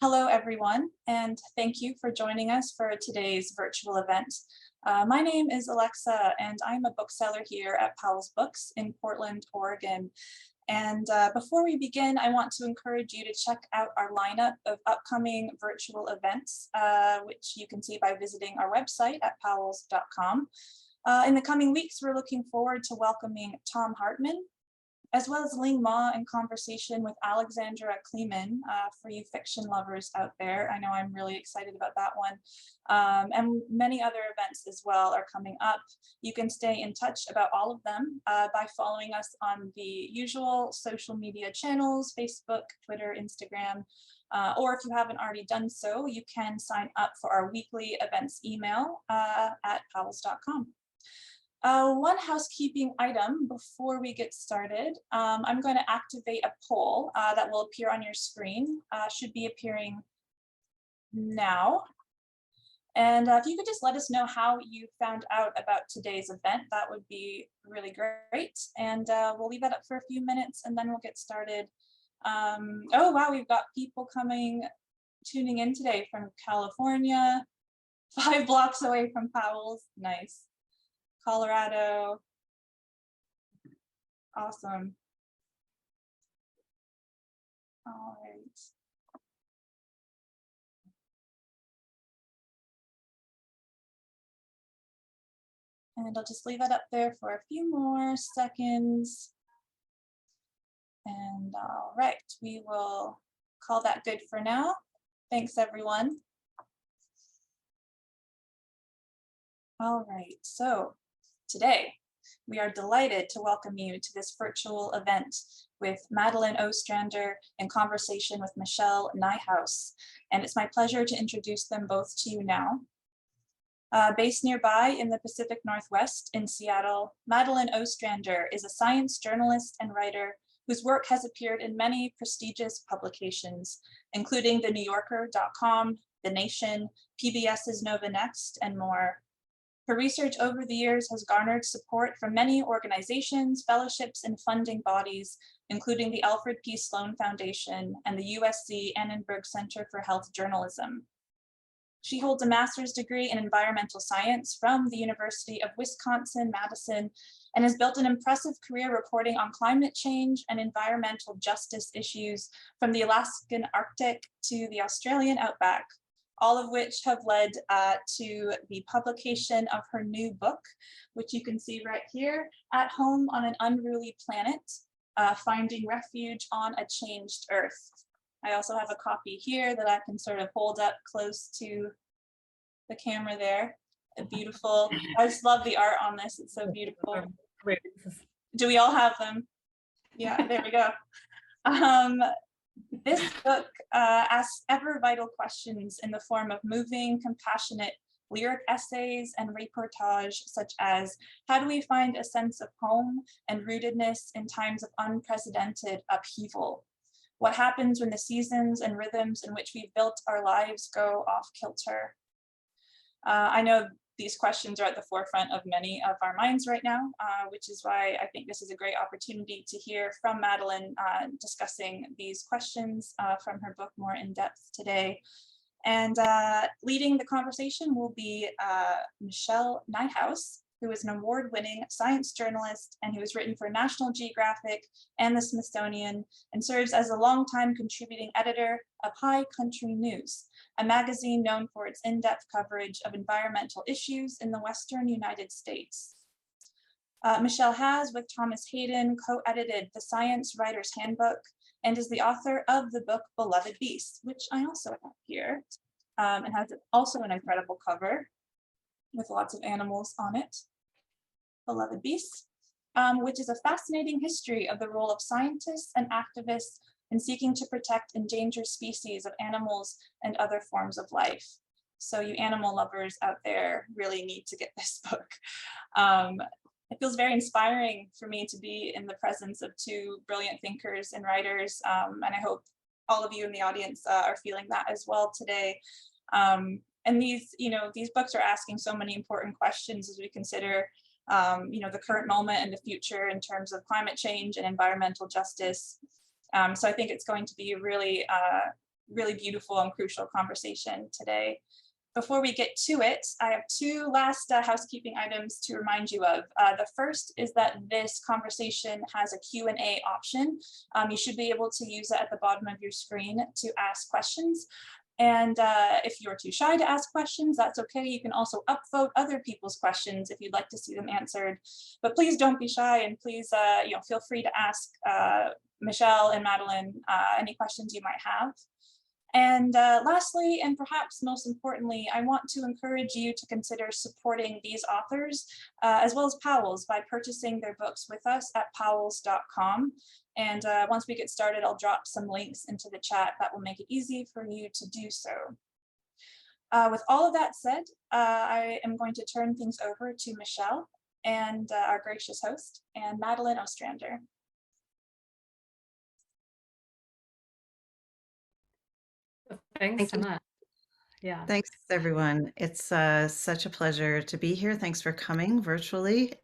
Hello, everyone, and thank you for joining us for today's virtual event. My name is Alexa, and I'm a bookseller here at Powell's Books in Portland, Oregon. And before we begin, I want to encourage you to check out our lineup of upcoming virtual events, which you can see by visiting our website at powells.com. In the coming weeks, we're looking forward to welcoming Tom Hartman, as well as Ling Ma in conversation with Alexandra Kleeman, for you fiction lovers out there. I know I'm really excited about that one. And many other events as well are coming up. You can stay in touch about all of them by following us on the usual social media channels, Facebook, Twitter, Instagram, or if you haven't already done so, you can sign up for our weekly events email at powells.com. One housekeeping item before we get started. I'm going to activate a poll that will appear on your screen, should be appearing now. And if you could just let us know how you found out about today's event, that would be really great. And we'll leave that up for a few minutes and then we'll get started. Oh, wow, we've got people tuning in today from California, 5 blocks away from Powell's. Nice. Colorado. Awesome. All right. And I'll just leave that up there for a few more seconds. And all right, we will call that good for now. Thanks, everyone. All right, so today, we are delighted to welcome you to this virtual event with Madeline Ostrander in conversation with Michelle Nijhuis. And it's my pleasure to introduce them both to you now. Based nearby in the Pacific Northwest in Seattle, Madeline Ostrander is a science journalist and writer whose work has appeared in many prestigious publications, including TheNewYorker.com, The Nation, PBS's Nova Next, and more. Her research over the years has garnered support from many organizations, fellowships, and funding bodies, including the Alfred P. Sloan Foundation and the USC Annenberg Center for Health Journalism. She holds a master's degree in environmental science from the University of Wisconsin-Madison and has built an impressive career reporting on climate change and environmental justice issues from the Alaskan Arctic to the Australian outback, all of which have led to the publication of her new book, which you can see right here, At Home on an Unruly Planet, Finding Refuge on a Changed Earth. I also have a copy here that I can sort of hold up close to the camera there. A beautiful, I just love the art on this, it's so beautiful. Do we all have them? Yeah, there we go. This book asks ever vital questions in the form of moving, compassionate lyric essays and reportage, such as how do we find a sense of home and rootedness in times of unprecedented upheaval? What happens when the seasons and rhythms in which we've built our lives go off kilter? I know these questions are at the forefront of many of our minds right now, which is why I think this is a great opportunity to hear from Madeline discussing these questions from her book more in depth today. And leading the conversation will be Michelle Nijhuis, who is an award-winning science journalist and who has written for National Geographic and the Smithsonian and serves as a longtime contributing editor of High Country News, a magazine known for its in-depth coverage of environmental issues in the Western United States. Michelle has, with Thomas Hayden, co-edited the Science Writer's Handbook and is the author of the book Beloved Beasts, which I also have here, and has also an incredible cover with lots of animals on it. Beloved Beasts, which is a fascinating history of the role of scientists and activists in seeking to protect endangered species of animals and other forms of life. So you animal lovers out there really need to get this book. It feels very inspiring for me to be in the presence of 2 brilliant thinkers and writers, and I hope all of you in the audience are feeling that as well today. And these books are asking so many important questions as we consider the current moment and the future in terms of climate change and environmental justice. So I think it's going to be really really beautiful and crucial conversation today. Before we get to it, I have two last housekeeping items to remind you of. The first is that this conversation has a Q&A option. You should be able to use it at the bottom of your screen to ask questions. And if you're too shy to ask questions, that's okay. You can also upvote other people's questions if you'd like to see them answered. But please don't be shy, and please feel free to ask Michelle and Madeline any questions you might have. And lastly, and perhaps most importantly, I want to encourage you to consider supporting these authors, as well as Powell's, by purchasing their books with us at powells.com. And once we get started, I'll drop some links into the chat that will make it easy for you to do so. With all of that said, I am going to turn things over to Michelle and our gracious host, and Madeline Ostrander. Thanks so much. Yeah. Thanks, everyone. It's such a pleasure to be here. Thanks for coming virtually.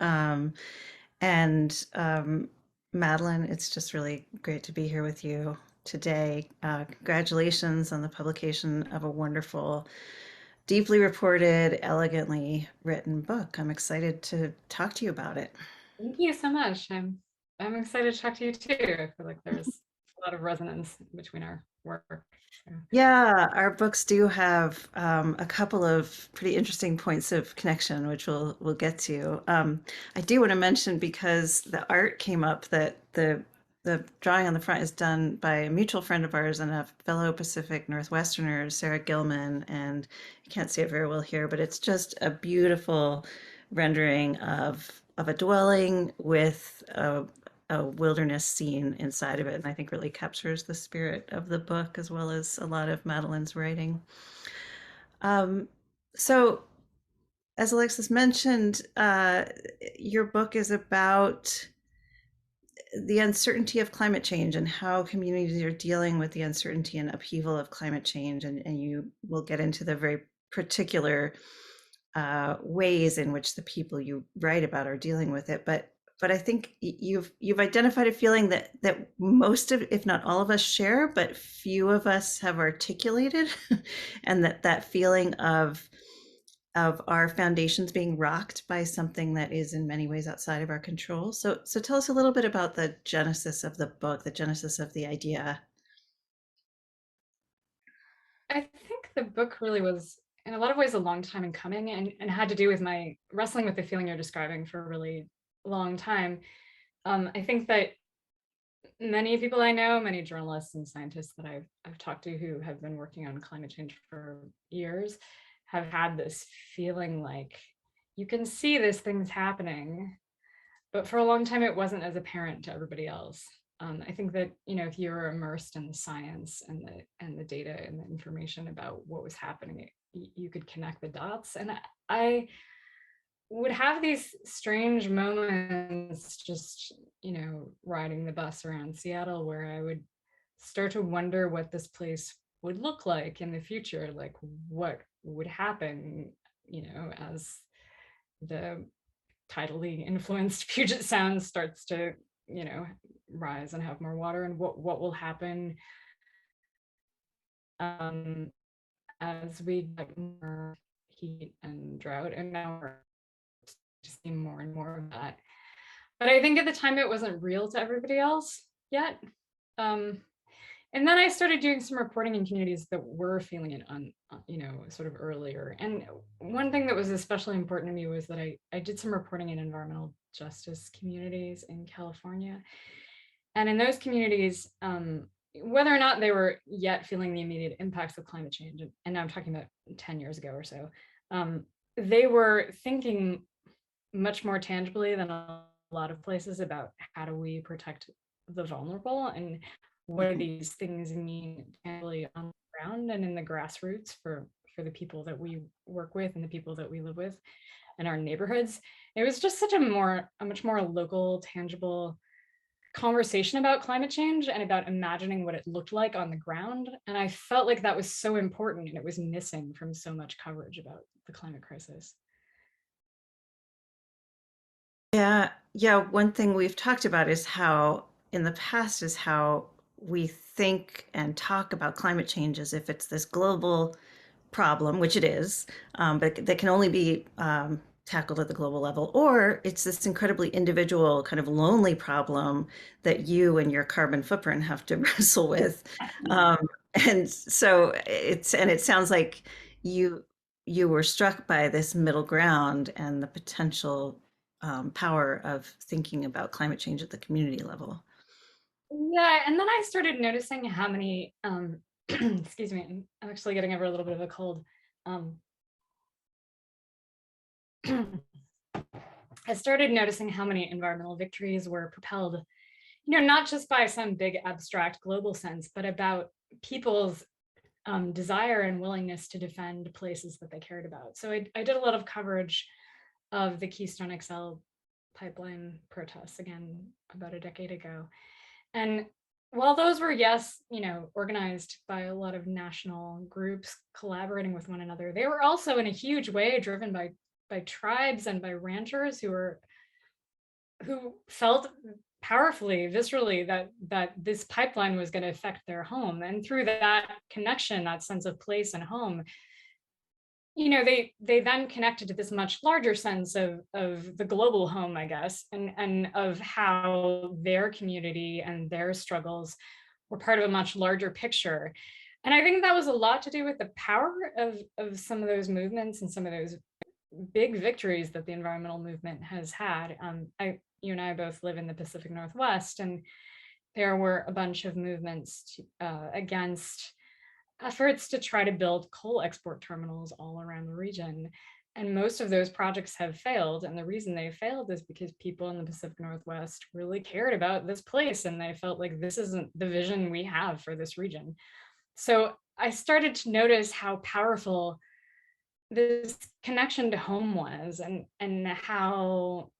Madeline, it's just really great to be here with you today. Congratulations on the publication of a wonderful, deeply reported, elegantly written book. I'm excited to talk to you about it. Thank you so much. I'm excited to talk to you too. I feel like there's a lot of resonance between our work. Yeah, our books do have a couple of pretty interesting points of connection, which we'll get to. I do want to mention, because the art came up, that the drawing on the front is done by a mutual friend of ours and a fellow Pacific Northwesterner, Sarah Gilman, and you can't see it very well here, but it's just a beautiful rendering of a dwelling with a wilderness scene inside of it, and I think really captures the spirit of the book as well as a lot of Madeline's writing. So, as Alexis mentioned, your book is about the uncertainty of climate change and how communities are dealing with the uncertainty and upheaval of climate change, and you will get into the very particular ways in which the people you write about are dealing with it. But I think you've identified a feeling that most of, if not all of us, share, but few of us have articulated, and that feeling of our foundations being rocked by something that is in many ways outside of our control. So tell us a little bit about the genesis of the book, the genesis of the idea. I think the book really was, in a lot of ways, a long time in coming, and had to do with my wrestling with the feeling you're describing for a really long time. I think that many people I know, many journalists and scientists that I've talked to who have been working on climate change for years, have had this feeling like you can see this thing's happening, but for a long time it wasn't as apparent to everybody else. I think that, if you're immersed in the science and the data and the information about what was happening, you could connect the dots. And I would have these strange moments just, riding the bus around Seattle, where I would start to wonder what this place would look like in the future, like what would happen, as the tidally influenced Puget Sound starts to, rise and have more water, and what will happen as we get more heat and drought. And now we're just seeing more and more of that. But I think at the time it wasn't real to everybody else yet. And then I started doing some reporting in communities that were feeling it sort of earlier. And one thing that was especially important to me was that I did some reporting in environmental justice communities in California. And in those communities, whether or not they were yet feeling the immediate impacts of climate change, and now I'm talking about 10 years ago or so, they were thinking much more tangibly than a lot of places about how do we protect the vulnerable, and what do these things mean tangibly on the ground and in the grassroots for the people that we work with and the people that we live with in our neighborhoods. It was just such a much more local, tangible conversation about climate change and about imagining what it looked like on the ground. And I felt like that was so important, and it was missing from so much coverage about the climate crisis. Yeah. One thing we've talked about is how, in the past, is how we think and talk about climate change as if it's this global problem, which it is, but that can only be tackled at the global level, or it's this incredibly individual, kind of lonely problem that you and your carbon footprint have to wrestle with. Um, and so it sounds like you you were struck by this middle ground and the potential power of thinking about climate change at the community level. Yeah, and then I started noticing how many, excuse me, I'm actually getting over a little bit of a cold. Um, I started noticing how many environmental victories were propelled, not just by some big abstract global sense, but about people's desire and willingness to defend places that they cared about. So I did a lot of coverage of the Keystone XL pipeline protests again about a decade ago. And while those were, yes, organized by a lot of national groups collaborating with one another, they were also in a huge way driven by tribes and by ranchers who felt powerfully, viscerally, that this pipeline was going to affect their home. And through that connection, that sense of place and home, they then connected to this much larger sense of the global home, I guess, and of how their community and their struggles were part of a much larger picture. And I think that was a lot to do with the power of some of those movements and some of those big victories that the environmental movement has had. You and I both live in the Pacific Northwest, and there were a bunch of movements against efforts to try to build coal export terminals all around the region. And most of those projects have failed. And the reason they failed is because people in the Pacific Northwest really cared about this place. And they felt like this isn't the vision we have for this region. So I started to notice how powerful this connection to home was, and how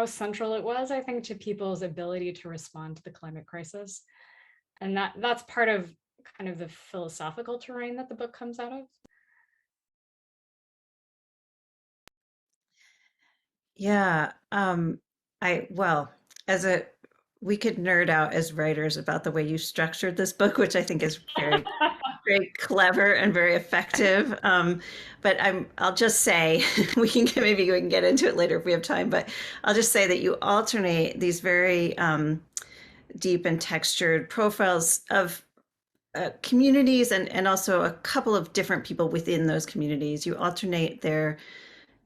central it was, I think, to people's ability to respond to the climate crisis. And that's part of kind of the philosophical terrain that the book comes out of. Yeah. Well, as a, we could nerd out as writers about the way you structured this book, which I think is very, very clever and very effective. But I'll just say, maybe we can get into it later if we have time, but I'll just say that you alternate these very deep and textured profiles of communities and also a couple of different people within those communities. You alternate their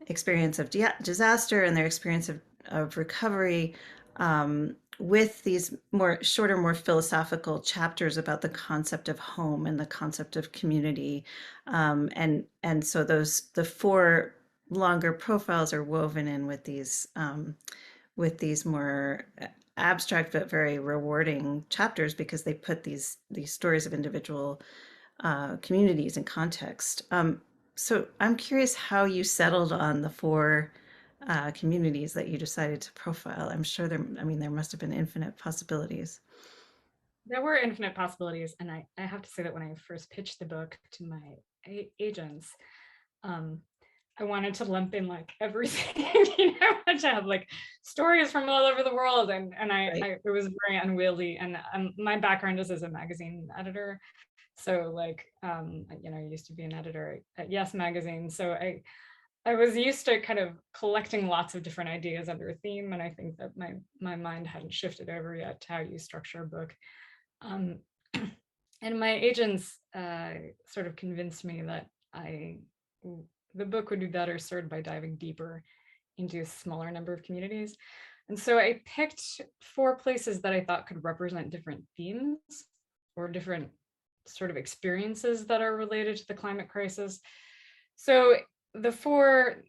experience of disaster and their experience of recovery with these shorter, more philosophical chapters about the concept of home and the concept of community. And so the four longer profiles are woven in with these more abstract but very rewarding chapters, because they put these stories of individual communities in context. So I'm curious how you settled on the four communities that you decided to profile. I'm sure there must have been infinite possibilities. There were infinite possibilities. And I have to say that when I first pitched the book to my agents, I wanted to lump in like everything, I wanted to have like stories from all over the world. And it was very unwieldy. And my background is as a magazine editor. So like, I used to be an editor at Yes Magazine. So I was used to kind of collecting lots of different ideas under a theme. And I think that my mind hadn't shifted over yet to how you structure a book. And my agents sort of convinced me that the book would be better served by diving deeper into a smaller number of communities. And so I picked four places that I thought could represent different themes or different sort of experiences that are related to the climate crisis. So the four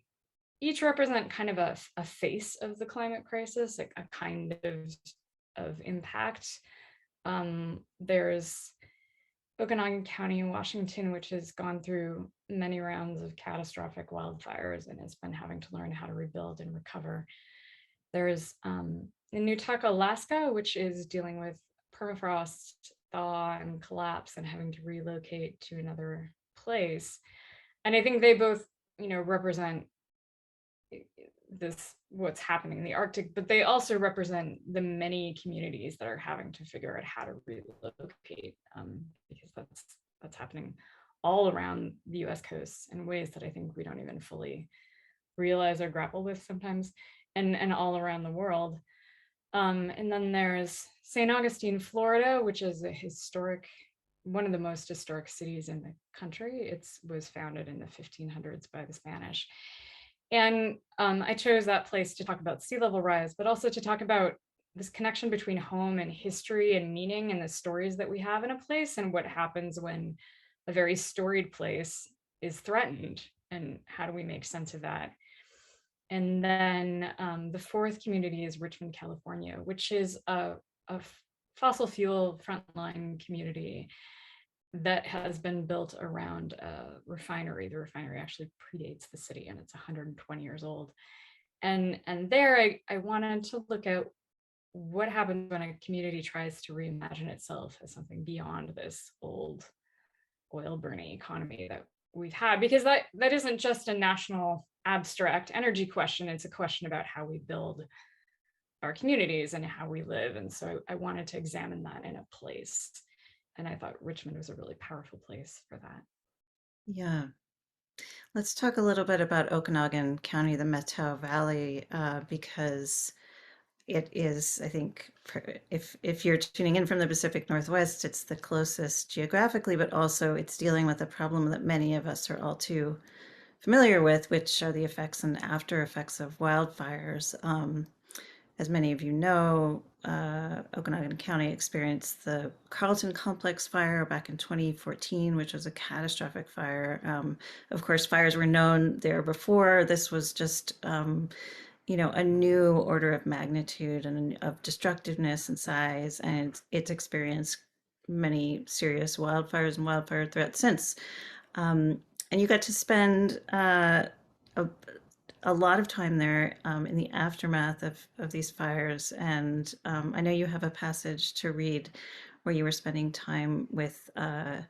each represent kind of a face of the climate crisis, like a kind of impact. There's Okanagan County, Washington, which has gone through many rounds of catastrophic wildfires and has been having to learn how to rebuild and recover. There's in Newtok, Alaska, which is dealing with permafrost thaw and collapse and having to relocate to another place. And I think they both, represent what's happening in the Arctic, but they also represent the many communities that are having to figure out how to relocate, because that's happening all around the US coast in ways that I think we don't even fully realize or grapple with sometimes, and all around the world. And then there's St. Augustine, Florida, which is one of the most historic cities in the country. It was founded in the 1500s by the Spanish. And I chose that place to talk about sea level rise, but also to talk about this connection between home and history and meaning and the stories that we have in a place, and what happens when a very storied place is threatened, and how do we make sense of that. And then the fourth community is Richmond, California, which is a fossil fuel frontline community that has been built around a refinery. The refinery actually predates the city, and it's 120 years old. And there I wanted to look at what happens when a community tries to reimagine itself as something beyond this old oil burning economy that we've had, because that isn't just a national abstract energy question. It's a question about how we build our communities and how we live. And so I wanted to examine that in a place. And I thought Richmond was a really powerful place for that. Yeah. Let's talk a little bit about Okanagan County, the Methow Valley, because it is, I think, if you're tuning in from the Pacific Northwest, it's the closest geographically, but also it's dealing with a problem that many of us are all too familiar with, which are the effects and after effects of wildfires. As many of you know, Okanagan County experienced the Carlton Complex fire back in 2014, which was a catastrophic fire. Of course, fires were known there before. This was just, a new order of magnitude and of destructiveness and size, and it's experienced many serious wildfires and wildfire threats since. And you got to spend a lot of time there in the aftermath of these fires. And I know you have a passage to read where you were spending time with a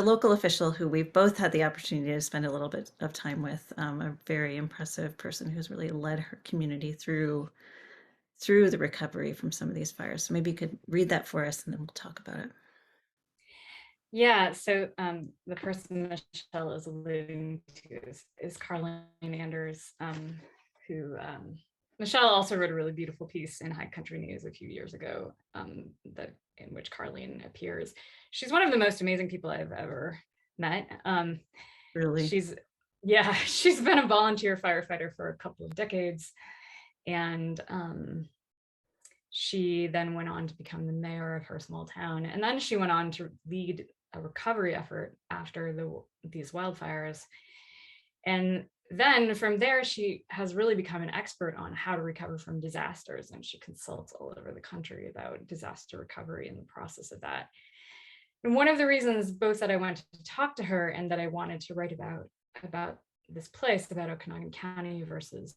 local official who we've both had the opportunity to spend a little bit of time with, a very impressive person who's really led her community through the recovery from some of these fires. So maybe you could read that for us and then we'll talk about it. Yeah, so the person Michelle is alluding to is Carleen Anders, who Michelle also wrote a really beautiful piece in High Country News a few years ago, in which Carleen appears. She's one of the most amazing people I've ever met. Really? She's been a volunteer firefighter for a couple of decades, and she then went on to become the mayor of her small town, and then she went on to lead a recovery effort after these wildfires. And then from there, she has really become an expert on how to recover from disasters, and she consults all over the country about disaster recovery and the process of that. And one of the reasons both that I wanted to talk to her and that I wanted to write about this place, about Okanagan County versus,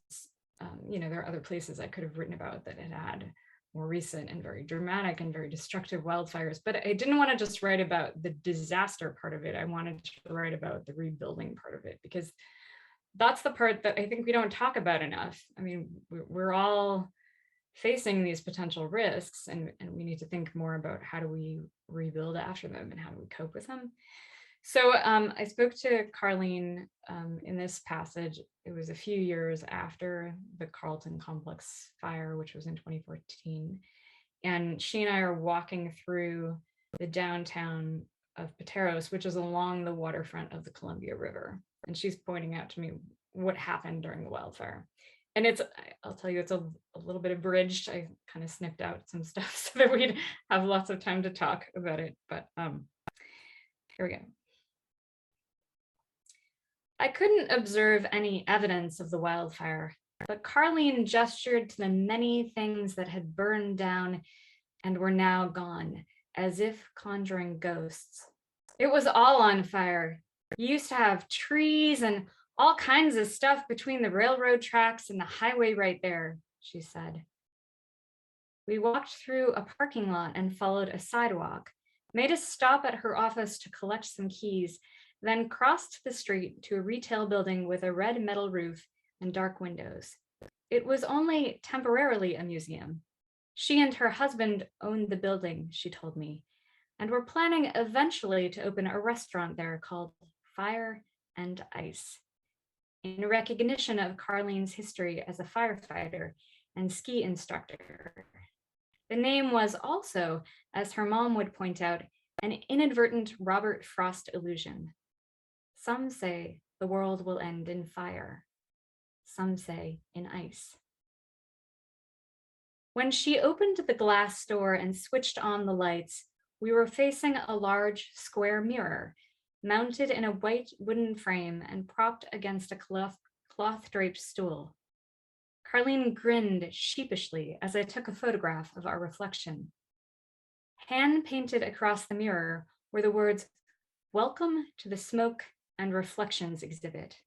there are other places I could have written about that had more recent and very dramatic and very destructive wildfires, but I didn't want to just write about the disaster part of it. I wanted to write about the rebuilding part of it, because that's the part that I think we don't talk about enough. I mean, we're all facing these potential risks, and we need to think more about how do we rebuild after them and how do we cope with them. So I spoke to Carleen in this passage. It was a few years after the Carlton Complex fire, which was in 2014. And she and I are walking through the downtown of Pateros, which is along the waterfront of the Columbia River. And she's pointing out to me what happened during the wildfire. And I'll tell you, it's a little bit abridged. I kind of snipped out some stuff so that we'd have lots of time to talk about it. But here we go. I couldn't observe any evidence of the wildfire, but Carleen gestured to the many things that had burned down and were now gone, as if conjuring ghosts. It was all on fire. You used to have trees and all kinds of stuff between the railroad tracks and the highway right there, she said. We walked through a parking lot and followed a sidewalk, made a stop at her office to collect some keys, then crossed the street to a retail building with a red metal roof and dark windows. It was only temporarily a museum. She and her husband owned the building, she told me, and were planning eventually to open a restaurant there called Fire and Ice, in recognition of Carlene's history as a firefighter and ski instructor. The name was also, as her mom would point out, an inadvertent Robert Frost illusion. Some say the world will end in fire. Some say in ice. When she opened the glass door and switched on the lights, we were facing a large square mirror, mounted in a white wooden frame and propped against a cloth-draped stool. Carlene grinned sheepishly as I took a photograph of our reflection. Hand-painted across the mirror were the words, "Welcome to the Smoke and Reflections exhibit."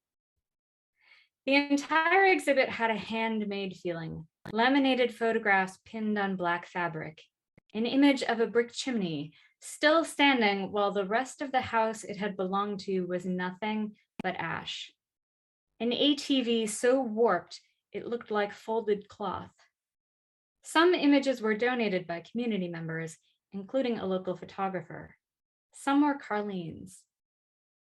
The entire exhibit had a handmade feeling, laminated photographs pinned on black fabric, an image of a brick chimney still standing while the rest of the house it had belonged to was nothing but ash. An ATV so warped it looked like folded cloth. Some images were donated by community members, including a local photographer. Some were Carlene's.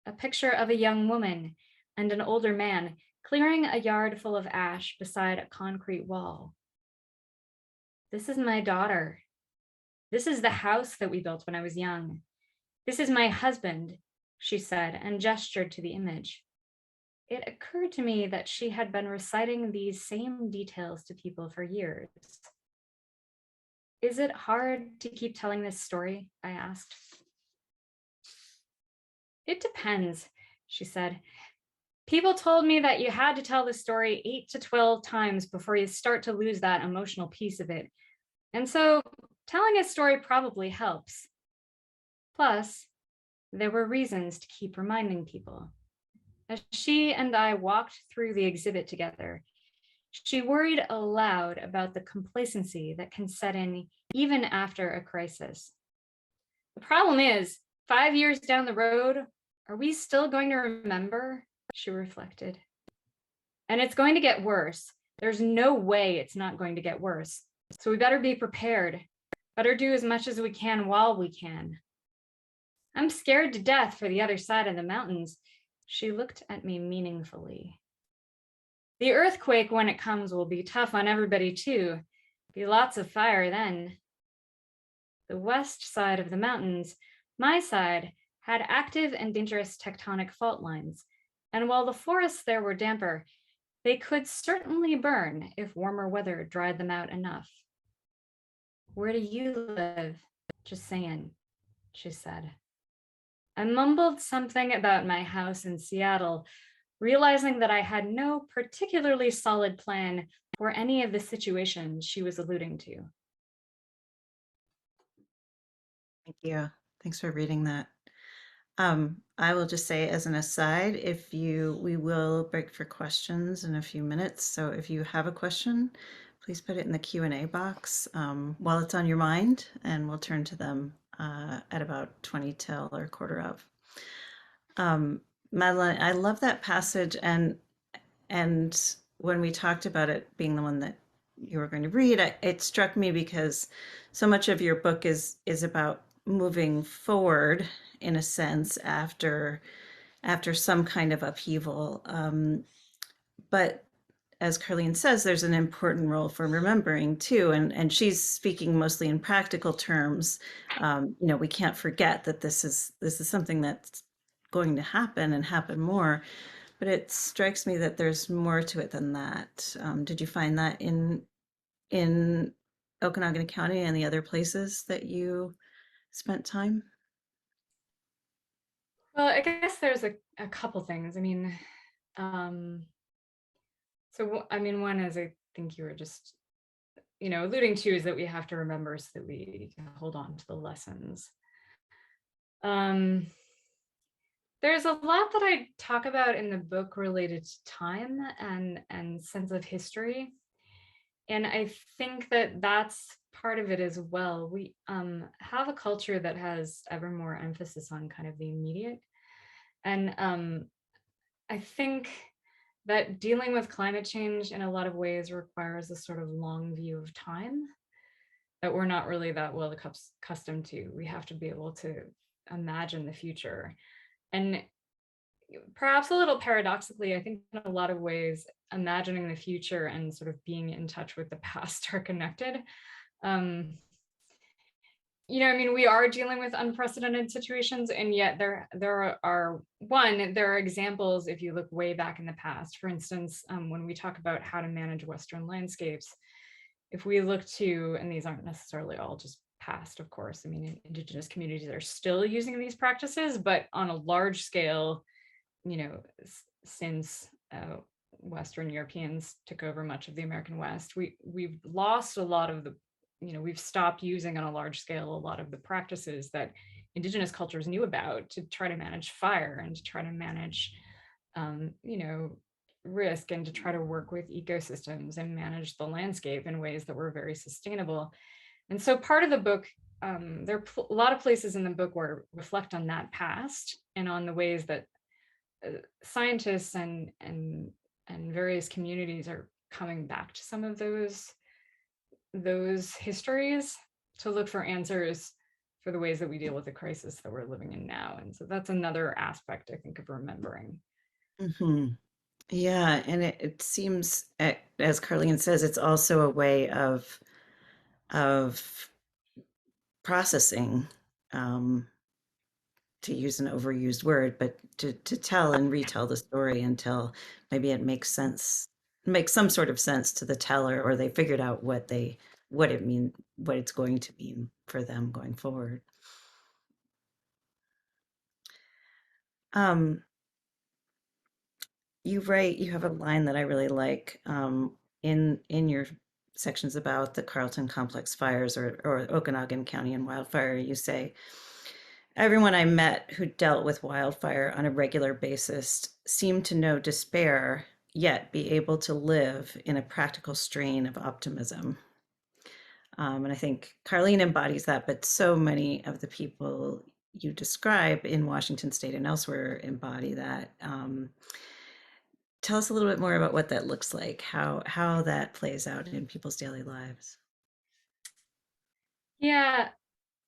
A picture of a young woman and an older man clearing a yard full of ash beside a concrete wall. "This is my daughter. This is the house that we built when I was young. This is my husband," she said, and gestured to the image. It occurred to me that she had been reciting these same details to people for years. "Is it hard to keep telling this story?" I asked. "It depends," she said. "People told me that you had to tell the story 8 to 12 times before you start to lose that emotional piece of it. And so telling a story probably helps. Plus, there were reasons to keep reminding people." As she and I walked through the exhibit together, she worried aloud about the complacency that can set in even after a crisis. "The problem is, 5 years down the road, are we still going to remember?" she reflected. "And it's going to get worse. There's no way it's not going to get worse. So we better be prepared. Better do as much as we can while we can. I'm scared to death for the other side of the mountains." She looked at me meaningfully. "The earthquake, when it comes, will be tough on everybody too. Be lots of fire then." The west side of the mountains, my side, had active and dangerous tectonic fault lines, and while the forests there were damper, they could certainly burn if warmer weather dried them out enough. "Where do you live?" "Just saying," she said. I mumbled something about my house in Seattle, realizing that I had no particularly solid plan for any of the situations she was alluding to. Thank you. Thanks for reading that. I will just say as an aside, we will break for questions in a few minutes. So if you have a question, please put it in the Q&A box while it's on your mind, and we'll turn to them at about 20 till or quarter of. Madeline, I love that passage, and when we talked about it being the one that you were going to read, it struck me because so much of your book is about moving forward in a sense after some kind of upheaval. But as Carlene says, there's an important role for remembering too, and she's speaking mostly in practical terms. We can't forget that this is something that's going to happen and happen more. But it strikes me that there's more to it than that. Did you find that in Okanagan County and the other places that you spent time? Well, I guess there's a couple things. One is, I think you were just, alluding to, is that we have to remember so that we can hold on to the lessons. There's a lot that I talk about in the book related to time and sense of history. And I think that that's part of it as well. We have a culture that has ever more emphasis on kind of the immediate. And I think that dealing with climate change in a lot of ways requires a sort of long view of time that we're not really that well accustomed to. We have to be able to imagine the future. And perhaps a little paradoxically, I think in a lot of ways, imagining the future and sort of being in touch with the past are connected. You know, I mean, we are dealing with unprecedented situations, and yet there are examples if you look way back in the past. For instance, when we talk about how to manage Western landscapes, if we look to, and these aren't necessarily all just past, of course, I mean, Indigenous communities are still using these practices, but on a large scale, you know, since Western Europeans took over much of the American West, we've lost a lot of the, you know, we've stopped using on a large scale a lot of the practices that Indigenous cultures knew about to try to manage fire and to try to manage, you know, risk, and to try to work with ecosystems and manage the landscape in ways that were very sustainable. And so part of the book, there are a lot of places in the book where reflect on that past and on the ways that scientists and various communities are coming back to some of those histories to look for answers for the ways that we deal with the crisis that we're living in now. And so that's another aspect, I think, of remembering. Mm-hmm. Yeah, and it seems, as Carlene says, it's also a way of processing, to use an overused word, but to tell and retell the story until maybe it makes sense, makes some sort of sense to the teller, or they figured out what it's going to mean for them going forward. You have a line that I really like, in your sections about the Carlton Complex fires, or Okanagan County and wildfire. You say, everyone I met who dealt with wildfire on a regular basis seemed to know despair, yet be able to live in a practical strain of optimism. And I think Carlene embodies that, but so many of the people you describe in Washington State and elsewhere embody that. Tell us a little bit more about what that looks like, how that plays out in people's daily lives. Yeah,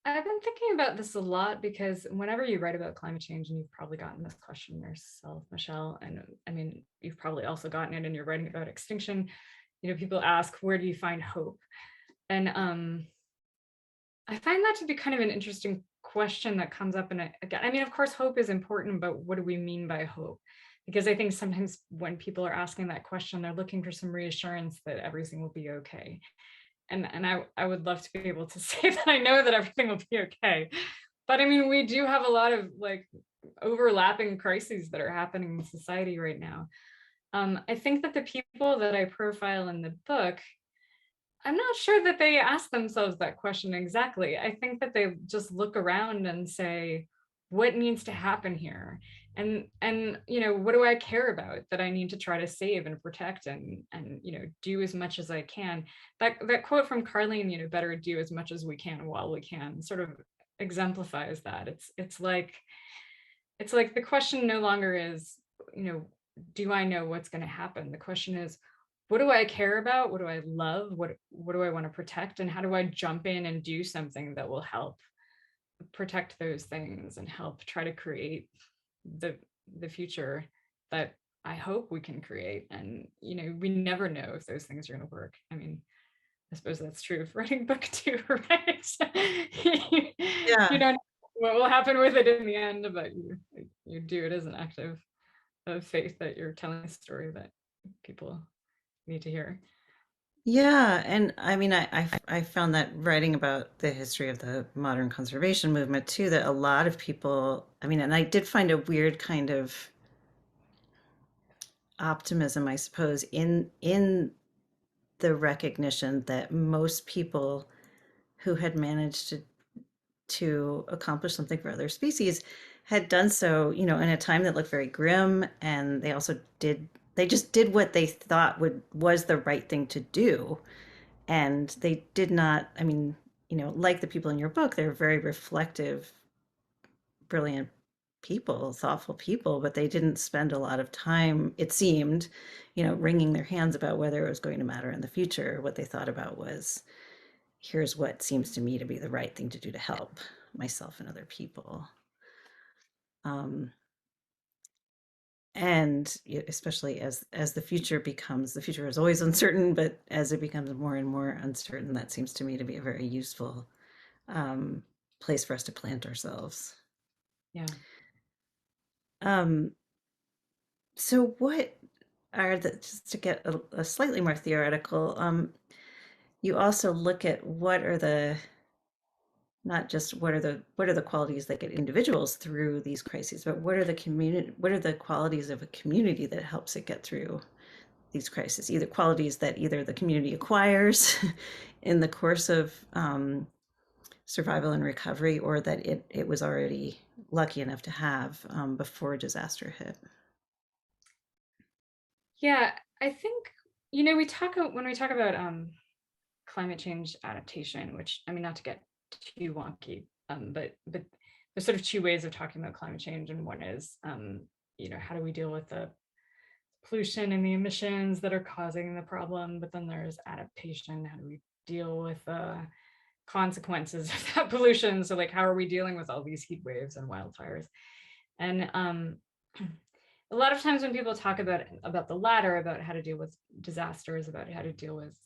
I've been thinking about this a lot, because whenever you write about climate change, and you've probably gotten this question yourself, Michelle, and I mean, you've probably also gotten it in your writing about extinction, you know, people ask, where do you find hope? And I find that to be kind of an interesting question that comes up. And again, I mean, of course, hope is important, but what do we mean by hope? Because I think sometimes when people are asking that question, they're looking for some reassurance that everything will be okay. And I would love to be able to say that I know that everything will be okay. But I mean, we do have a lot of like overlapping crises that are happening in society right now. I think that the people that I profile in the book, I'm not sure that they ask themselves that question exactly. I think that they just look around and say, what needs to happen here? And you know, what do I care about that I need to try to save and protect and you know, do as much as I can? That quote from Carlene, you know, better do as much as we can while we can, sort of exemplifies that. It's like the question no longer is, you know, do I know what's going to happen? The question is, what do I care about? What do I love? What do I want to protect? And how do I jump in and do something that will help protect those things and help try to create the future that I hope we can create? And you know, we never know if those things are going to work. I mean, I suppose that's true of writing a book too, right? Yeah. You don't know what will happen with it in the end, but you do it as an act of faith that you're telling a story that people need to hear. Yeah, and I mean, I found that writing about the history of the modern conservation movement too, that a lot of people, I mean, and I did find a weird kind of optimism, I suppose, in the recognition that most people who had managed to accomplish something for other species had done so, you know, in a time that looked very grim, and they just did what they thought was the right thing to do. And they did not, I mean, you know, like the people in your book, they're very reflective, brilliant people, thoughtful people, but they didn't spend a lot of time, it seemed, wringing their hands about whether it was going to matter in the future. What they thought about was, here's what seems to me to be the right thing to do to help myself and other people. And especially as the future is always uncertain, but as it becomes more and more uncertain, that seems to me to be a very useful place for us to plant ourselves. Yeah. So what are just to get a slightly more theoretical, you also look at not just what are the qualities that get individuals through these crises, but what are the qualities of a community that helps it get through these crises, either qualities that either the community acquires in the course of survival and recovery, or that it was already lucky enough to have before disaster hit. Yeah, I think, when we talk about climate change adaptation, which, I mean, not to get too wonky, but there's sort of two ways of talking about climate change. And one is, how do we deal with the pollution and the emissions that are causing the problem? But then there's adaptation. How do we deal with the consequences of that pollution? So like, how are we dealing with all these heat waves and wildfires? And a lot of times when people talk about the latter, about how to deal with disasters, about how to deal with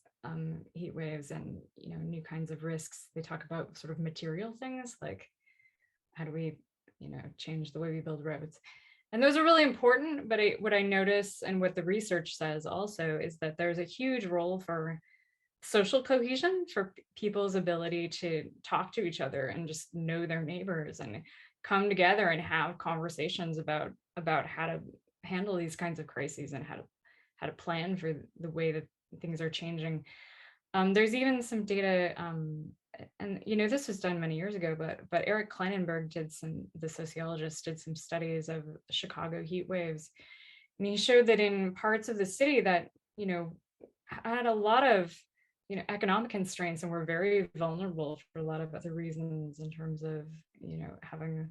heat waves and new kinds of risks, they talk about sort of material things, like how do we change the way we build roads. And those are really important, but what I notice, and what the research says also, is that there's a huge role for social cohesion, for people's ability to talk to each other and just know their neighbors and come together and have conversations about how to handle these kinds of crises and how to plan for the way that things are changing. There's even some data, and this was done many years ago, but Eric Kleinenberg, the sociologist, did some studies of Chicago heat waves, and he showed that in parts of the city that had a lot of economic constraints and were very vulnerable for a lot of other reasons, in terms of having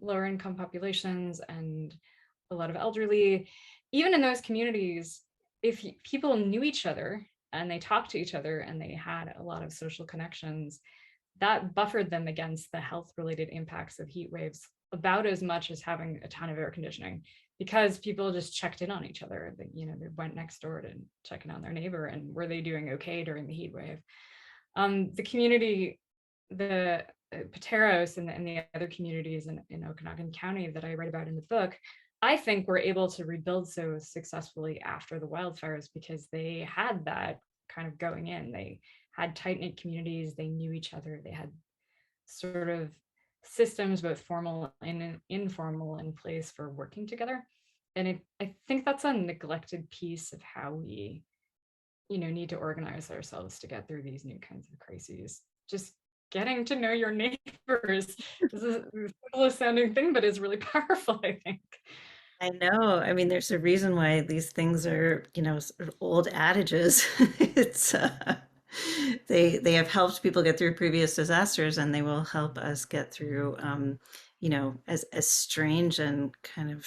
lower income populations and a lot of elderly. Even in those communities, if people knew each other and they talked to each other and they had a lot of social connections, that buffered them against the health related impacts of heat waves about as much as having a ton of air conditioning, because people just checked in on each other. They went next door to check in on their neighbor, and were they doing okay during the heat wave. The community, the Pateros and the other communities in Okanagan County that I write about in the book, I think were able to rebuild so successfully after the wildfires because they had that kind of going in. They had tight-knit communities, they knew each other, they had sort of systems, both formal and informal, in place for working together. And I think that's a neglected piece of how we need to organize ourselves to get through these new kinds of crises. Just getting to know your neighbors is a simplest sounding thing, but is really powerful, I think. I know. I mean, there's a reason why these things are, sort of old adages. It's they have helped people get through previous disasters, and they will help us get through, as strange and kind of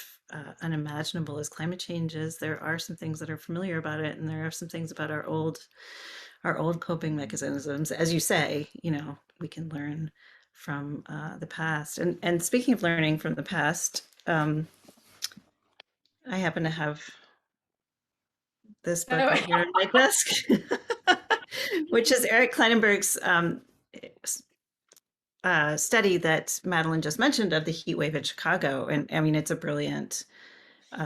unimaginable as climate change is. There are some things that are familiar about it, and there are some things about our old coping mechanisms. As you say, we can learn from the past. And speaking of learning from the past, I happen to have this book right here on my desk, which is Eric Kleinenberg's study that Madeline just mentioned of the heat wave in Chicago. And I mean, it's a brilliant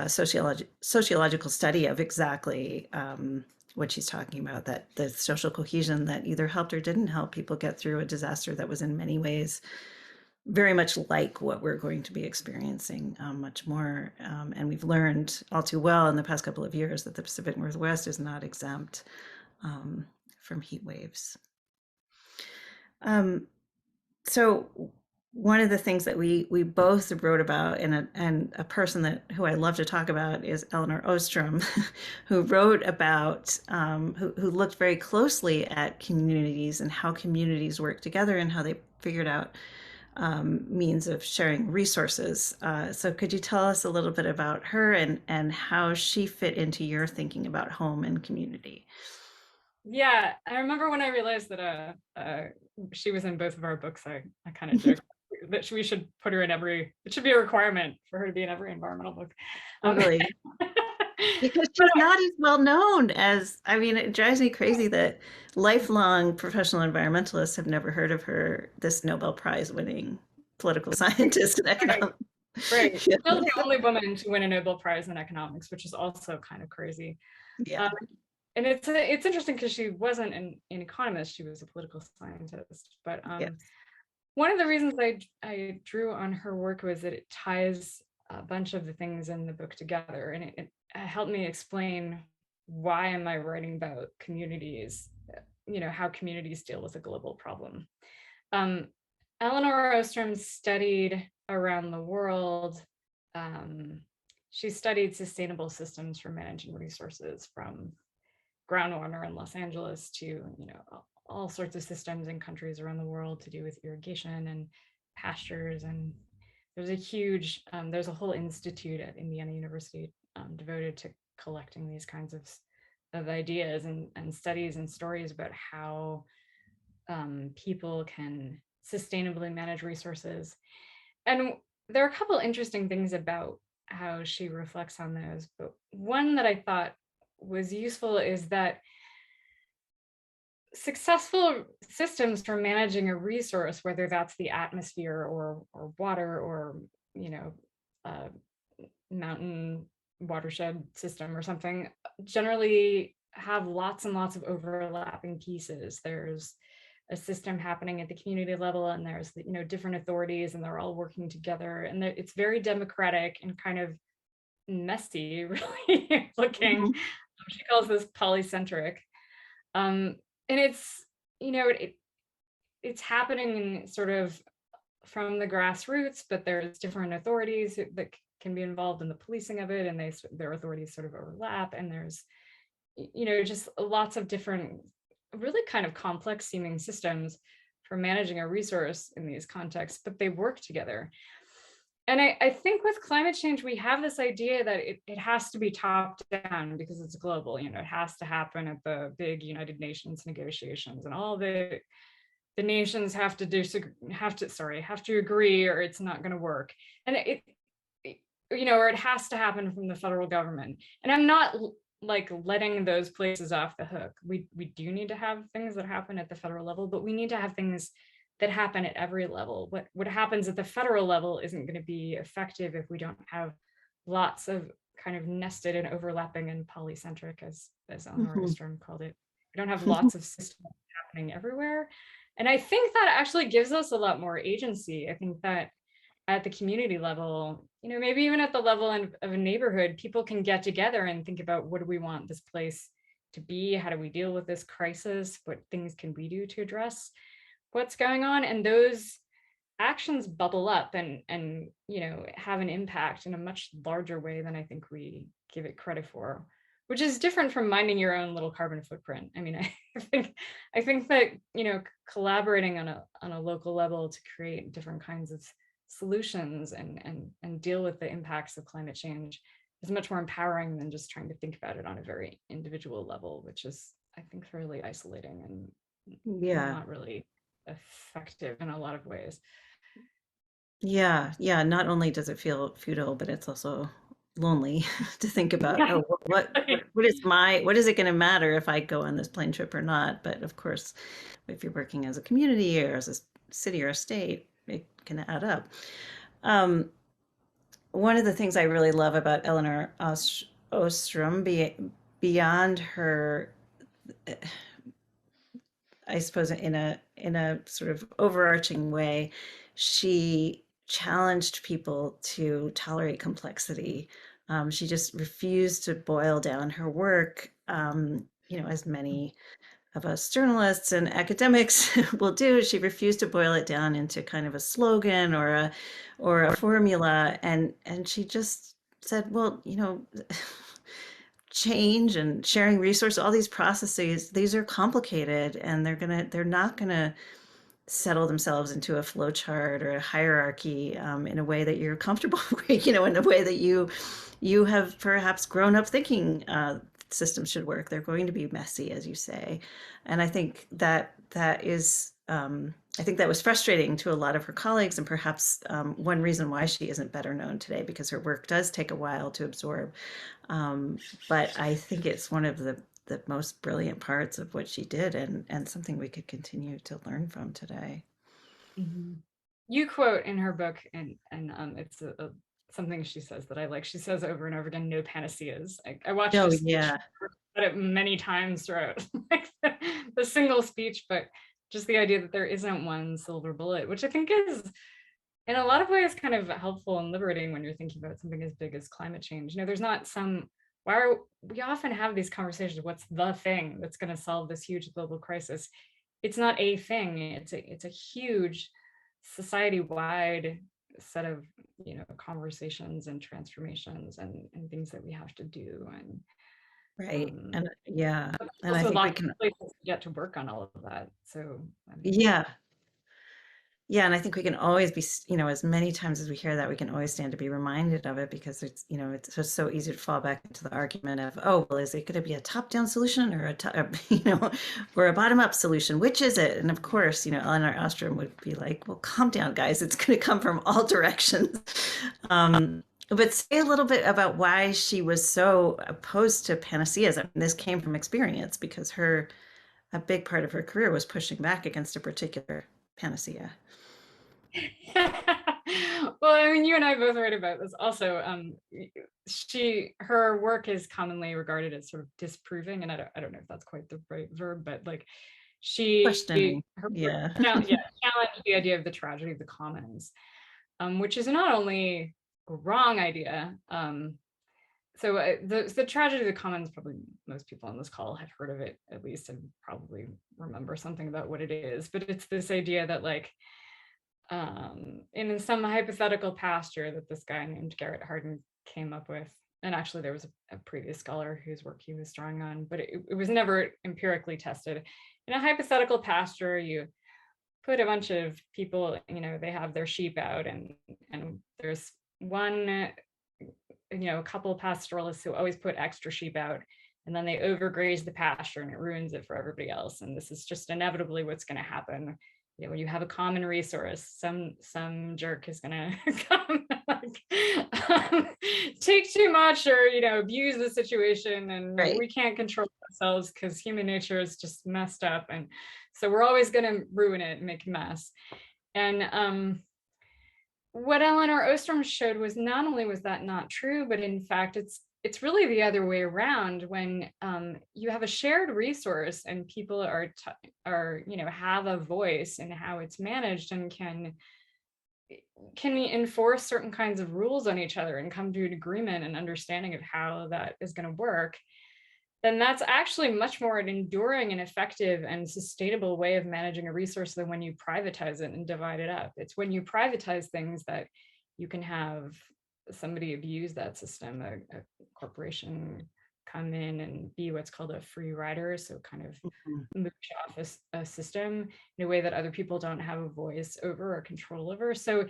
sociological study of exactly what she's talking about, that the social cohesion that either helped or didn't help people get through a disaster that was in many ways very much like what we're going to be experiencing, much more. And we've learned all too well in the past couple of years that the Pacific Northwest is not exempt from heat waves. So one of the things that we both wrote about, and a person who I love to talk about, is Eleanor Ostrom, who wrote about, who looked very closely at communities and how communities work together and how they figured out means of sharing resources. So could you tell us a little bit about her and how she fit into your thinking about home and community? Yeah, I remember when I realized that she was in both of our books, I kind of joked that we should put her in every, it should be a requirement for her to be in every environmental book. Totally. Because she's not as well known as, I mean, it drives me crazy that lifelong professional environmentalists have never heard of her, this Nobel Prize winning political scientist and economist. Right. Yeah. Still the only woman to win a Nobel Prize in economics, which is also kind of crazy. Yeah. And it's interesting because she wasn't an economist, she was a political scientist. But Yes. one of the reasons I drew on her work was that it ties a bunch of the things in the book together, and it helped me explain why am I writing about communities, how communities deal with a global problem. Eleanor Ostrom studied around the world. She studied sustainable systems for managing resources, from groundwater in Los Angeles to, all sorts of systems in countries around the world to do with irrigation and pastures. And there's a whole institute at Indiana University devoted to collecting these kinds of ideas and studies and stories about how people can sustainably manage resources. And there are a couple interesting things about how she reflects on those, but one that I thought was useful is that successful systems for managing a resource, whether that's the atmosphere or water or mountain watershed system or something, generally have lots and lots of overlapping pieces. There's a system happening at the community level, and there's different authorities, and they're all working together, and it's very democratic and kind of messy, really looking. Mhm. She calls this polycentric. And it's, it's happening sort of from the grassroots, but there's different authorities that can be involved in the policing of it, and their authorities sort of overlap, and there's, just lots of different, really kind of complex seeming systems for managing a resource in these contexts, but they work together. And I think with climate change, we have this idea that it has to be top down because it's global. It has to happen at the big United Nations negotiations, and all the nations have to agree, or it's not going to work. And or it has to happen from the federal government. And I'm not like letting those places off the hook. We do need to have things that happen at the federal level, but we need to have things that happen at every level. What happens at the federal level isn't going to be effective if we don't have lots of kind of nested and overlapping and polycentric, as Eleanor Ostrom called it. We don't have lots of systems happening everywhere. And I think that actually gives us a lot more agency. I think that at the community level, maybe even at the level of a neighborhood, people can get together and think about, what do we want this place to be? How do we deal with this crisis? What things can we do to address what's going on? And those actions bubble up and have an impact in a much larger way than I think we give it credit for, which is different from minding your own little carbon footprint. I mean, I think that collaborating on a local level to create different kinds of solutions and deal with the impacts of climate change is much more empowering than just trying to think about it on a very individual level, which is, I think, fairly isolating and not really effective in a lot of ways. Yeah. Not only does it feel futile, but it's also lonely to think about, what is it going to matter if I go on this plane trip or not? But of course, if you're working as a community or as a city or a state, it can add up. One of the things I really love about Eleanor Ostrom, beyond her, I suppose in a sort of overarching way, she challenged people to tolerate complexity. She just refused to boil down her work, as many of us journalists and academics will do. She refused to boil it down into kind of a slogan or a formula, and she just said, well, change and sharing resources, all these processes, these are complicated, and they're not gonna settle themselves into a flow chart or a hierarchy in a way that you're comfortable with, you know, in a way that you have perhaps grown up thinking systems should work. They're going to be messy, as you say. And I think that is, I think that was frustrating to a lot of her colleagues, and perhaps one reason why she isn't better known today, because her work does take a while to absorb. But I think it's one of the most brilliant parts of what she did, and something we could continue to learn from today. Mm-hmm. You quote in her book, and it's something she says that I like. She says over and over again, "No panaceas." I watched Oh a speech, yeah, said it many times throughout like the single speech, but just the idea that there isn't one silver bullet, which I think is in a lot of ways kind of helpful and liberating when you're thinking about something as big as climate change. You know, there's not some, why are we often have these conversations, what's the thing that's going to solve this huge global crisis? It's not a thing, it's a huge society-wide set of, you know, conversations and transformations and things that we have to do. And right. And yeah, and I also think we lots can, of places to get to work on all of that. So I mean, yeah. Yeah, and I think we can always be, you know, as many times as we hear that, we can always stand to be reminded of it, because it's, you know, it's just so easy to fall back into the argument of, oh, well, is it going to be a top-down solution or you know, or a bottom-up solution? Which is it? And of course, you know, Eleanor Ostrom would be like, well, calm down, guys. It's going to come from all directions. But say a little bit about why she was so opposed to panaceas. I mean, this came from experience, because a big part of her career was pushing back against a particular panacea. well, I mean, you and I both write about this also. Her work is commonly regarded as sort of disproving, and I don't know if that's quite the right verb, but like Questioning. her work Yeah. challenged the idea of the tragedy of the commons, which is not only a wrong idea. So the tragedy of the commons, probably most people on this call have heard of it at least, and probably remember something about what it is. But it's this idea that like in some hypothetical pasture that this guy named Garrett Hardin came up with. And actually there was a previous scholar whose work he was drawing on, but it was never empirically tested. In a hypothetical pasture, you put a bunch of people, you know, they have their sheep out, and there's one, you know, a couple of pastoralists who always put extra sheep out, and then they overgraze the pasture and it ruins it for everybody else. And this is just inevitably what's going to happen. You know, when you have a common resource, some jerk is gonna come like, take too much, or you know, abuse the situation, and Right. we can't control ourselves because human nature is just messed up, and so we're always gonna ruin it and make a mess. And what Eleanor Ostrom showed was not only was that not true, but in fact it's really the other way around. When you have a shared resource and people are you know, have a voice in how it's managed and can enforce certain kinds of rules on each other and come to an agreement and understanding of how that is going to work, then that's actually much more an enduring and effective and sustainable way of managing a resource than when you privatize it and divide it up. It's when you privatize things that you can have somebody abuse that system, a corporation come in and be what's called a free rider, so kind of mooch off a system in a way that other people don't have a voice over or control over. So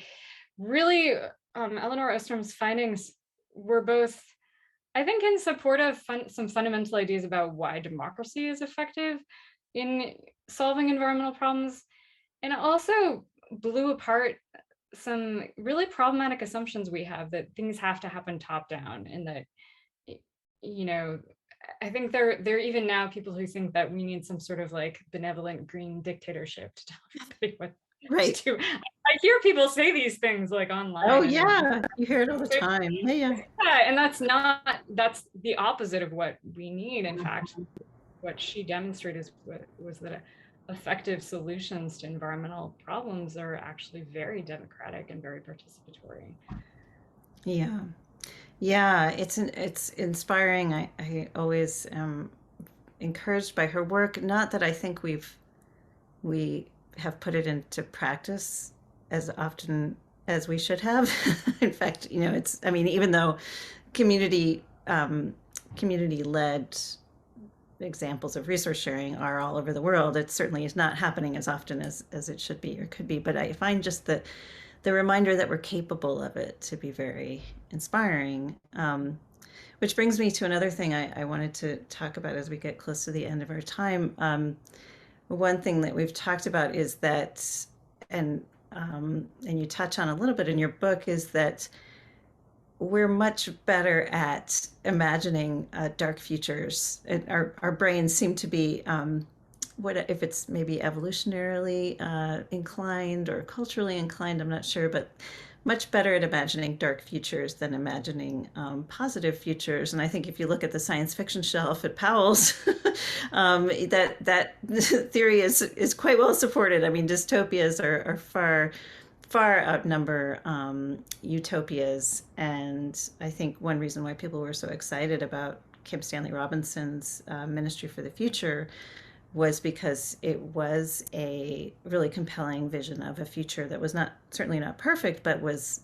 really, Eleanor Ostrom's findings were both, I think, in support of some fundamental ideas about why democracy is effective in solving environmental problems, and it also blew apart some really problematic assumptions we have that things have to happen top down, and that, you know, I think there are even now people who think that we need some sort of like benevolent green dictatorship to tell everybody what Right. to do. I hear people say these things like online. Oh yeah, you hear it all the time. Yeah. And that's the opposite of what we need. In fact, what she demonstrated was that effective solutions to environmental problems are actually very democratic and very participatory. Yeah. Yeah, it's inspiring. I always am encouraged by her work. Not that I think we have put it into practice as often as we should have. In fact, you know, I mean, even though community led examples of resource sharing are all over the world. It certainly is not happening as often as it should be or could be, but I find just the reminder that we're capable of it to be very inspiring. Which brings me to another thing I wanted to talk about as we get close to the end of our time. One thing that we've talked about is that, and you touch on a little bit in your book, is that we're much better at imagining dark futures. Our brains seem to be, what if it's maybe evolutionarily inclined or culturally inclined, I'm not sure, but much better at imagining dark futures than imagining positive futures. And I think if you look at the science fiction shelf at Powell's, that theory is quite well supported. I mean, dystopias are far outnumber utopias. And I think one reason why people were so excited about Kim Stanley Robinson's Ministry for the Future was because it was a really compelling vision of a future that was certainly not perfect, but was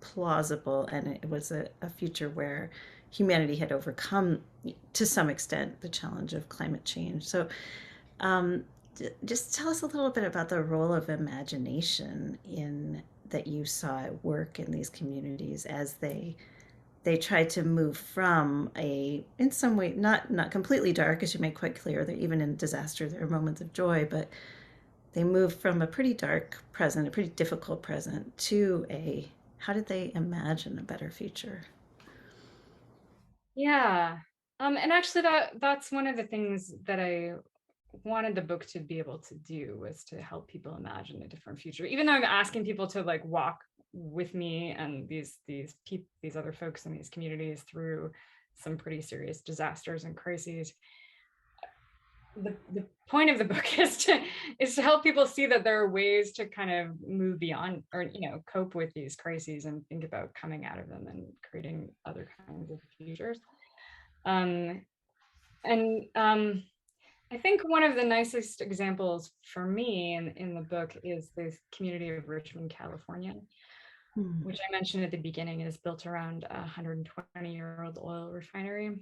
plausible. And it was a future where humanity had overcome, to some extent, the challenge of climate change. So just tell us a little bit about the role of imagination that you saw at work in these communities as they tried to move from in some way, not completely dark, as you make quite clear, that even in disaster there are moments of joy, but they moved from a pretty dark present, a pretty difficult present, to how did they imagine a better future? Yeah. And actually that's one of the things that I wanted the book to be able to do, was to help people imagine a different future. Even though I'm asking people to like walk with me and these other folks in these communities through some pretty serious disasters and crises. The point of the book is to help people see that there are ways to kind of move beyond, or cope with these crises and think about coming out of them and creating other kinds of futures. I think one of the nicest examples for me in the book is this community of Richmond, California, which I mentioned at the beginning is built around a 120-year-old oil refinery.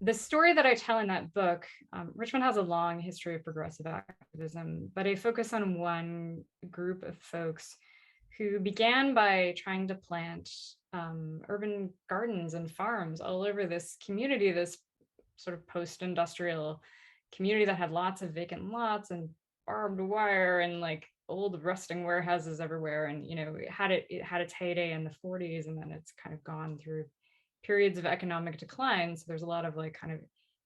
The story that I tell in that book, Richmond has a long history of progressive activism, but I focus on one group of folks who began by trying to plant urban gardens and farms all over this community, this sort of post-industrial community that had lots of vacant lots and barbed wire and like old rusting warehouses everywhere. And it had its heyday in the 40s, and then it's kind of gone through periods of economic decline. So there's a lot of like kind of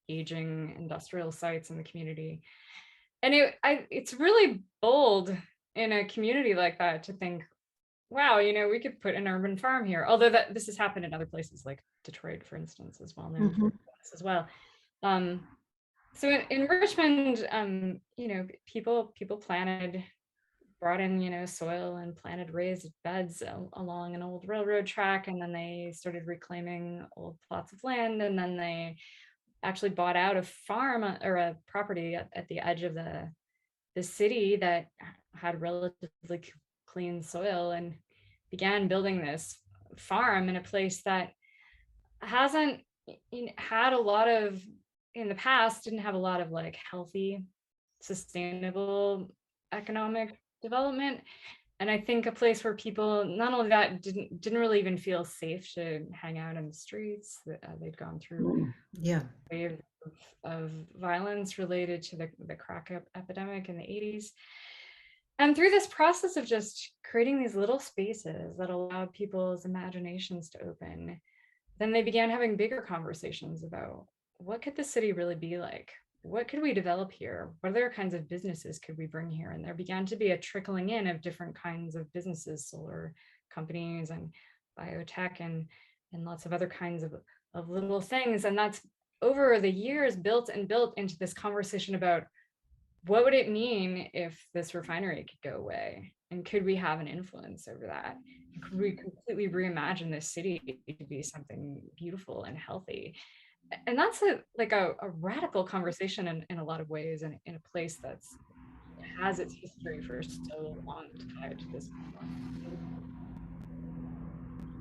aging industrial sites in the community. And it's really bold in a community like that to think, wow, we could put an urban farm here. Although this has happened in other places, like Detroit, for instance, is well known for this as well. So in Richmond, people brought in, soil and planted raised beds along an old railroad track, and then they started reclaiming old plots of land, and then they actually bought out a farm or a property at the edge of the city that had relatively clean soil, and began building this farm in a place that hasn't had a lot of, in the past, didn't have a lot of like healthy, sustainable economic development. And I think a place where people, not only that, didn't really even feel safe to hang out in the streets. They'd gone through a wave of violence related to the crack epidemic in the 80s. And through this process of just creating these little spaces that allowed people's imaginations to open, then they began having bigger conversations about, what could the city really be like? What could we develop here? What other kinds of businesses could we bring here? And there began to be a trickling in of different kinds of businesses, solar companies and biotech and lots of other kinds of little things. And that's over the years built into this conversation about, what would it mean if this refinery could go away? And could we have an influence over that? Could we completely reimagine this city to be something beautiful and healthy? And that's a radical conversation in a lot of ways, and in a place that's has its history for so long tied to this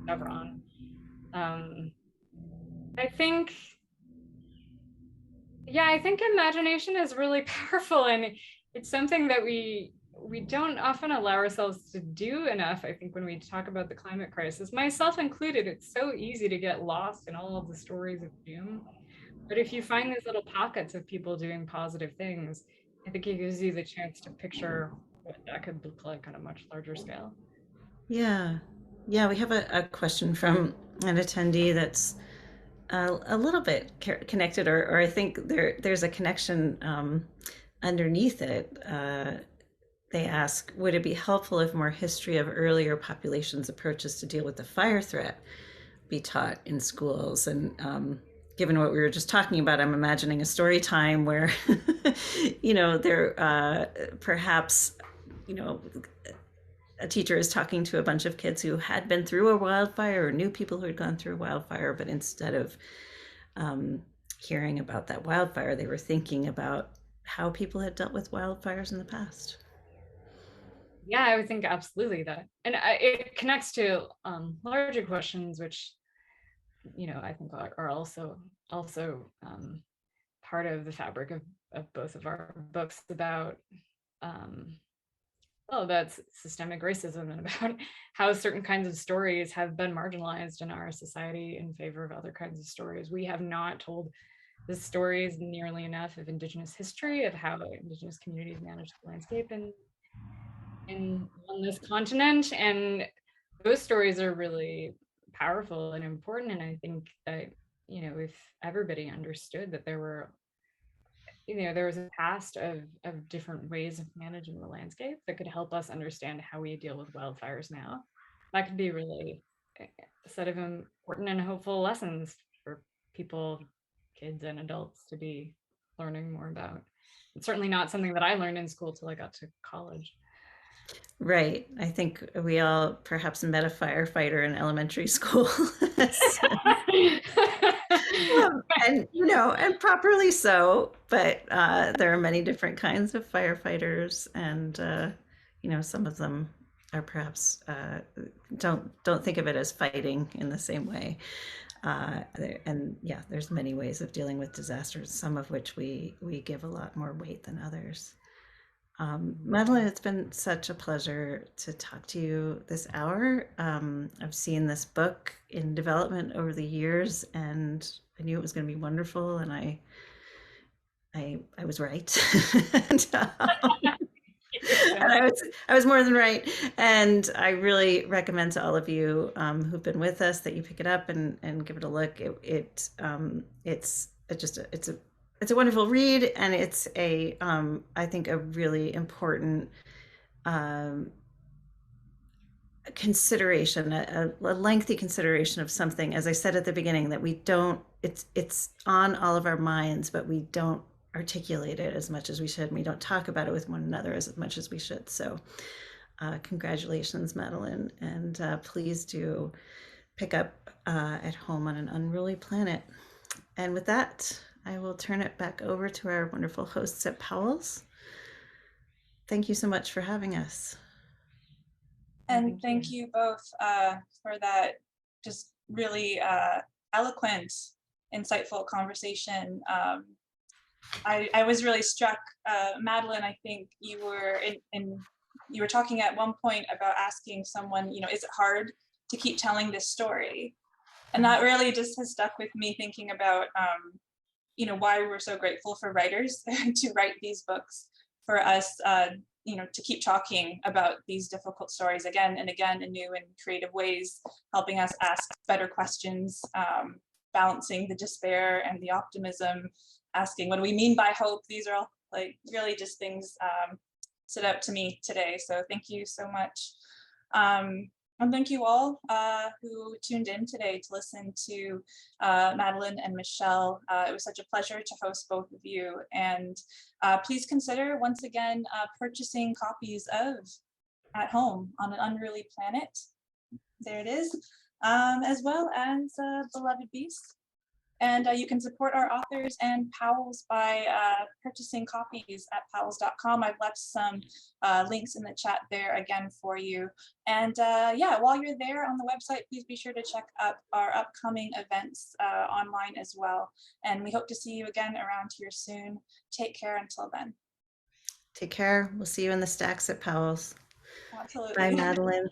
Chevron. I think, Yeah, I think imagination is really powerful, and it's something that we don't often allow ourselves to do enough. I think when we talk about the climate crisis, myself included, it's so easy to get lost in all of the stories of doom. But if you find these little pockets of people doing positive things, I think it gives you the chance to picture what that could look like on a much larger scale. Yeah. Yeah, we have a question from an attendee that's a little bit connected, or I think there's a connection underneath it. They ask, would it be helpful if more history of earlier populations' approaches to deal with the fire threat be taught in schools? And given what we were just talking about, I'm imagining a story time where, there perhaps, a teacher is talking to a bunch of kids who had been through a wildfire or knew people who had gone through a wildfire, but instead of hearing about that wildfire, they were thinking about how people had dealt with wildfires in the past. Yeah, I would think absolutely that. And it connects to larger questions, which, I think are also part of the fabric of both of our books about that's systemic racism and about how certain kinds of stories have been marginalized in our society in favor of other kinds of stories. We have not told the stories nearly enough of Indigenous history, of how Indigenous communities manage the landscape on this continent. And those stories are really powerful and important. And I think that, if everybody understood that there was a past of different ways of managing the landscape that could help us understand how we deal with wildfires now, that could be really a set of important and hopeful lessons for people, kids and adults, to be learning more about. It's certainly not something that I learned in school till I got to college. Right. I think we all perhaps met a firefighter in elementary school. And properly so, but there are many different kinds of firefighters, and some of them are perhaps don't think of it as fighting in the same way. And yeah, there's many ways of dealing with disasters, some of which we give a lot more weight than others. Madeline, it's been such a pleasure to talk to you this hour. I've seen this book in development over the years, and I knew it was going to be wonderful, and I was right. and, and I was more than right. And I really recommend to all of you who've been with us that you pick it up and give it a look. It's a wonderful read, and it's I think a really important consideration, a lengthy consideration of something, as I said at the beginning, that we don't, it's on all of our minds, but we don't articulate it as much as we should. And we don't talk about it with one another as much as we should. So congratulations, Madeline. And please do pick up At Home on an Unruly Planet. And with that, I will turn it back over to our wonderful hosts at Powell's. Thank you so much for having us. And thank you both for that just really eloquent, insightful conversation. I was really struck, Madeline, I think you were you were talking at one point about asking someone, is it hard to keep telling this story? And that really just has stuck with me, thinking about why we're so grateful for writers to write these books for us, to keep talking about these difficult stories again and again in new and creative ways, helping us ask better questions, balancing the despair and the optimism, asking what do we mean by hope. These are all really just things stood out to me today. So thank you so much. And thank you all who tuned in today to listen to Madeline and Michelle. It was such a pleasure to host both of you. And please consider once again purchasing copies of At Home on an Unruly Planet. There it is, as well as Beloved Beast. And you can support our authors and Powell's by purchasing copies at powells.com. I've left some links in the chat there again for you. And yeah, while you're there on the website, please be sure to check out our upcoming events online as well. And we hope to see you again around here soon. Take care until then. Take care. We'll see you in the stacks at Powell's. Absolutely. Bye, Madeline.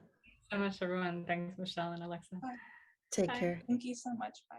So much, everyone. Thanks, Michelle and Alexa. Bye. Take Bye. care. Thank you so much. Bye.